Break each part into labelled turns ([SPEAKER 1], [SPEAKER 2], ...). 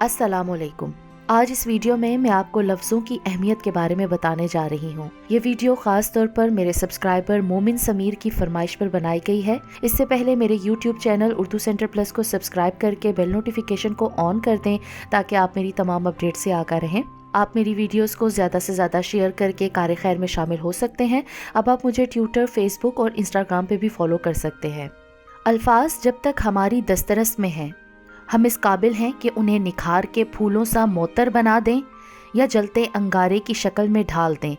[SPEAKER 1] अस्सलाम वालेकुम। आज इस वीडियो में मैं आपको लफ्ज़ों की अहमियत के बारे में बताने जा रही हूँ। ये वीडियो ख़ास तौर पर मेरे सब्सक्राइबर मोमिन समीर की फरमाइश पर बनाई गई है। इससे पहले मेरे YouTube channel Urdu centre plus को सब्सक्राइब करके बेल नोटिफिकेशन को ऑन कर दें ताकि आप मेरी तमाम अपडेट से आगाह रहें। आप मेरी वीडियोस को ज़्यादा से ज़्यादा शेयर करके कार खैर में शामिल हो सकते हैं। अब आप मुझे ट्विटर, फेसबुक और इंस्टाग्राम पे भी फॉलो कर सकते हैं। अल्फाज जब तक हमारी दस्तरस में हैं, हम इस काबिल हैं कि उन्हें निखार के फूलों सा मोतर बना दें या जलते अंगारे की शक्ल में ढाल दें।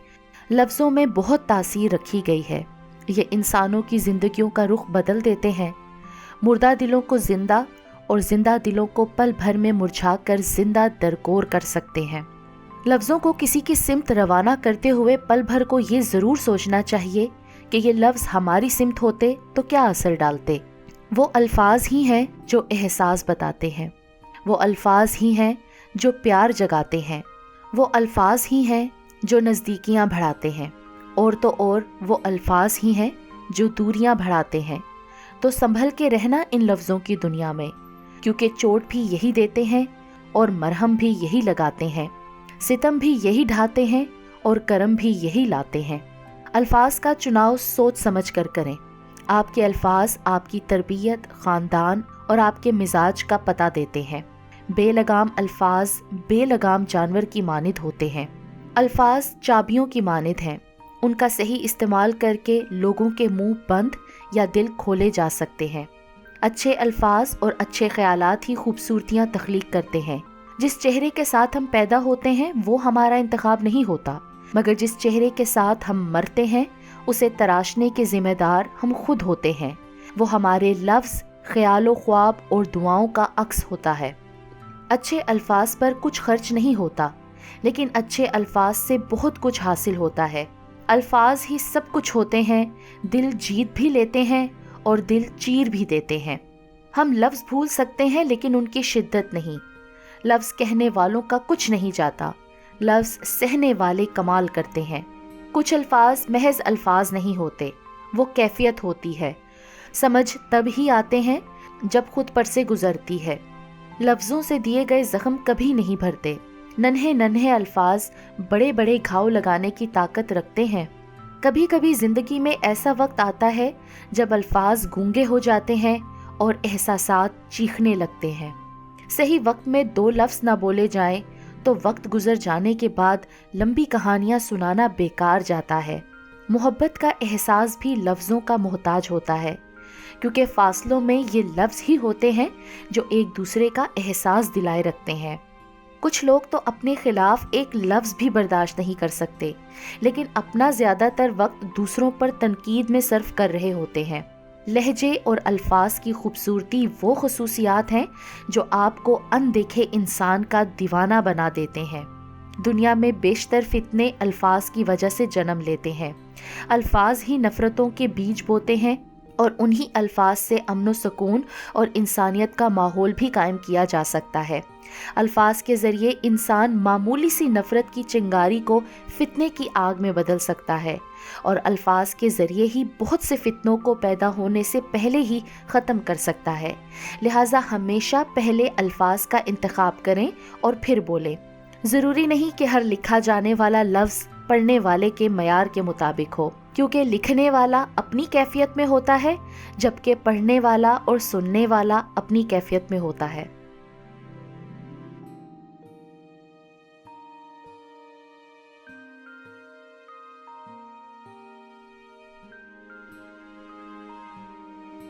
[SPEAKER 1] लफ्ज़ों में बहुत तासीर रखी गई है। ये इंसानों की ज़िंदगियों का रुख बदल देते हैं। मुर्दा दिलों को ज़िंदा और ज़िंदा दिलों को पल भर में मुरझा कर ज़िंदा दरकोर कर सकते हैं। लफ्ज़ों को किसी की सिमत रवाना करते हुए पल भर को ये ज़रूर सोचना चाहिए कि ये लफ्ज़ हमारी सिमत होते तो क्या असर डालते। वो अल्फाज ही हैं जो एहसास बताते हैं, वो अल्फाज ही हैं जो प्यार जगाते हैं, वो अल्फाज ही हैं जो नज़दीकियाँ बढ़ाते हैं, और तो और वो अल्फाज ही हैं जो दूरियाँ बढ़ाते हैं। तो संभल के रहना इन लफ्ज़ों की दुनिया में, क्योंकि चोट भी यही देते हैं और मरहम भी यही लगाते हैं, सितम भी यही ढाते हैं और करम भी यही लाते हैं। अल्फाज का चुनाव सोच समझ कर करें। आपके अल्फाज आपकी तरबियत, ख़ानदान और आपके मिजाज का पता देते हैं। बेलगाम अल्फाज बेलगाम जानवर की मानिद होते हैं। अल्फाज चाबियों की मानिद हैं। उनका सही इस्तेमाल करके लोगों के मुंह बंद या दिल खोले जा सकते हैं। अच्छे अल्फाज और अच्छे ख्यालात ही खूबसूरतियाँ तख्लीक करते हैं। जिस चेहरे के साथ हम पैदा होते हैं वो हमारा इंतखाब नहीं होता, मगर जिस चेहरे के साथ हम मरते हैं उसे तराशने के जिम्मेदार हम खुद होते हैं। वो हमारे लफ्ज़, ख्याल ख्वाब और दुआओं का अक्स होता है। अच्छे अल्फाज पर कुछ खर्च नहीं होता, लेकिन अच्छे अल्फाज से बहुत कुछ हासिल होता है। अल्फाज ही सब कुछ होते हैं। दिल जीत भी लेते हैं और दिल चीर भी देते हैं। हम लफ्ज़ भूल सकते हैं लेकिन उनकी शिद्दत नहीं। लफ्ज़ कहने वालों का कुछ नहीं जाता, लफ्ज़ सहने वाले कमाल करते हैं। कुछ अल्फाज महज अल्फाज नहीं होते, वो कैफियत होती है। समझ तब ही आते हैं जब खुद पर से गुजरती है। लफ्ज़ों से दिए गए ज़ख्म कभी नहीं भरते। नन्हे नन्हे अल्फाज बड़े बड़े घाव लगाने की ताकत रखते हैं। कभी कभी ज़िंदगी में ऐसा वक्त आता है जब अल्फाज गूंगे हो जाते हैं और एहसासात चीखने लगते हैं। सही वक्त में दो लफ्ज़ ना बोले जाएं तो वक्त गुजर जाने के बाद लंबी कहानियाँ सुनाना बेकार जाता है। मोहब्बत का एहसास भी लफ्ज़ों का मोहताज होता है, क्योंकि फासलों में ये लफ्ज़ ही होते हैं जो एक दूसरे का एहसास दिलाए रखते हैं। कुछ लोग तो अपने खिलाफ एक लफ्ज़ भी बर्दाश्त नहीं कर सकते, लेकिन अपना ज़्यादातर वक्त दूसरों पर तनकीद में सर्फ कर रहे होते हैं। लहजे और अल्फाज की खूबसूरती वो खसूसियात हैं जो आपको अनदेखे इंसान का दीवाना बना देते हैं। दुनिया में बेशतर फितने अल्फाज की वजह से जन्म लेते हैं। अल्फाज ही नफ़रतों के बीज बोते हैं और उन्हीं अल्फाज से अमन व सुकून और इंसानियत का माहौल भी कायम किया जा सकता है। अल्फाज के ज़रिए इंसान मामूली सी नफ़रत की चिंगारी को फितने की आग में बदल सकता है, और अल्फाज के ज़रिए ही बहुत से फितनों को पैदा होने से पहले ही ख़त्म कर सकता है। लिहाजा हमेशा पहले अल्फाज का इंतखाब करें और फिर बोलें। ज़रूरी नहीं कि हर लिखा जाने वाला लफ्ज़ पढ़ने वाले के मयार के मुताबिक हो, क्योंकि लिखने वाला अपनी कैफियत में होता है जबकि पढ़ने वाला और सुनने वाला अपनी कैफियत में होता है।